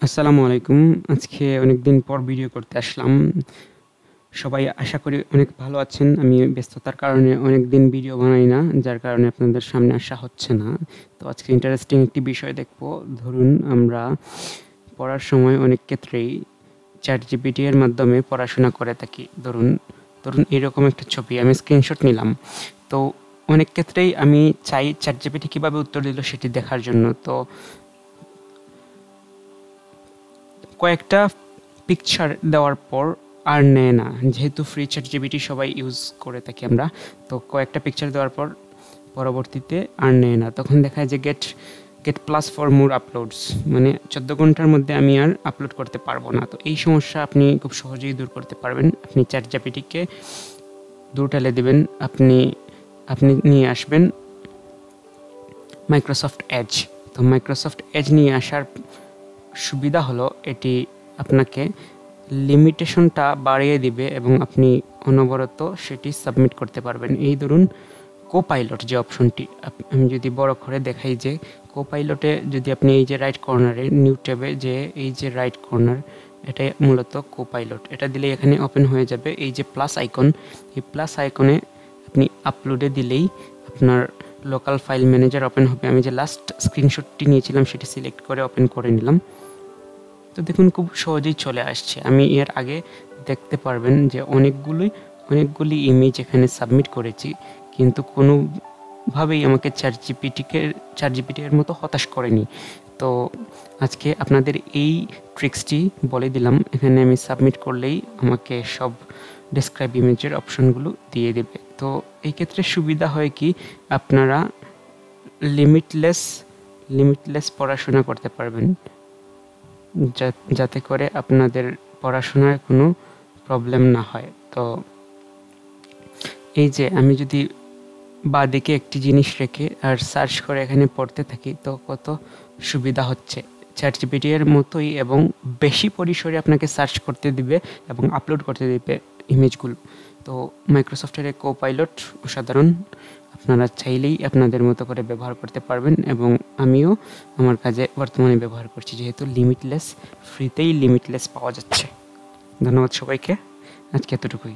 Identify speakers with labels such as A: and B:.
A: আসসালামু আলাইকুম। আজকে অনেকদিন পর ভিডিও করতে আসলাম। সবাই আশা করি অনেক ভালো আছেন। আমি ব্যস্ততার কারণে অনেকদিন ভিডিও বানাই না, যার কারণে আপনাদের সামনে আসা হচ্ছে না। তো আজকে ইন্টারেস্টিং একটি বিষয় দেখব। ধরুন আমরা পড়ার সময় অনেক ক্ষেত্রেই ChatGPT এর মাধ্যমে পড়াশোনা করে থাকি। ধরুন ধরুন এরকম একটা ছবি আমি স্ক্রিনশট নিলাম। তো অনেক ক্ষেত্রেই আমি চাই ChatGPT কিভাবে উত্তর দিল সেটি দেখার জন্য। তো কয়েকটা পিকচার দেওয়ার পর আর নেয় না, যেহেতু ফ্রি ChatGPT সবাই ইউজ করে থাকি আমরা। তো কয়েকটা পিকচার দেওয়ার পর পরবর্তীতে আর নেয় না, তখন দেখায় যে get get plus for more uploads, মানে 14 ঘন্টার মধ্যে আমি আর আপলোড করতে পারবো না। তো এই সমস্যা আপনি খুব সহজেই দূর করতে পারবেন। আপনি ChatGPT-কে দূর ঠেলে দেবেন। আপনি আপনি নিয়ে আসবেন মাইক্রোসফট এজ। তো মাইক্রোসফট এজ নিয়ে আসার সুবিধা হলো এটি আপনাকে লিমিটেশনটা বাড়িয়ে দিবে এবং আপনি অনবরত সেটি সাবমিট করতে পারবেন। এই ধরুন কোপাইলট যে অপশনটি, আমি যদি বড় করে দেখাই যে কোপাইলটে যদি আপনি এই যে রাইট কর্নারে নিউ ট্যাবে যে এই যে রাইট কর্নার, এটাই মূলত কোপাইলট। এটা দিলেই এখানে ওপেন হয়ে যাবে এই যে প্লাস আইকন। এই প্লাস আইকনে আপনি আপলোডে দিলেই আপনার লোকাল ফাইল ম্যানেজার ওপেন হবে। আমি যে লাস্ট স্ক্রিনশটটি নিয়েছিলাম সেটি সিলেক্ট করে ওপেন করে নিলাম। তো দেখুন খুব সহজেই চলে আসছে। আমি এর আগে দেখতে পারবেন যে অনেকগুলি ইমেজ এখানে সাবমিট করেছি, কিন্তু কোনোভাবেই আমাকে ChatGPT এর মতো হতাশ করেনি। তো আজকে আপনাদের এই ট্রিক্সটি বলে দিলাম। এখানে আমি সাবমিট করলেই আমাকে সব ডেসক্রাইব ইমেজের অপশনগুলো দিয়ে দেবে। তো এই ক্ষেত্রে সুবিধা হয় কি, আপনারা লিমিটলেস পড়াশোনা করতে পারবেন, যাতে করে আপনাদের পড়াশোনায় কোনো প্রবলেম না হয়। তো এই যে আমি যদি বাঁদিকে একটি জিনিস রেখে আর সার্চ করে এখানে পড়তে থাকি, তো কত সুবিধা হচ্ছে। ChatGPT এর মতোই এবং বেশি পরিসরে আপনাকে সার্চ করতে দিবে এবং আপলোড করতে দিবে ইমেজগুলো। তো মাইক্রোসফটের এই কোপাইলট অসাধারণ। আপনারা চাইলেই আপনাদের মতো করে ব্যবহার করতে পারবেন এবং আমিও আমার কাজে বর্তমানে ব্যবহার করছি, যেহেতু ফ্রিতেই লিমিটলেস পাওয়া যাচ্ছে। ধন্যবাদ সবাইকে। আজকে এতটুকুই।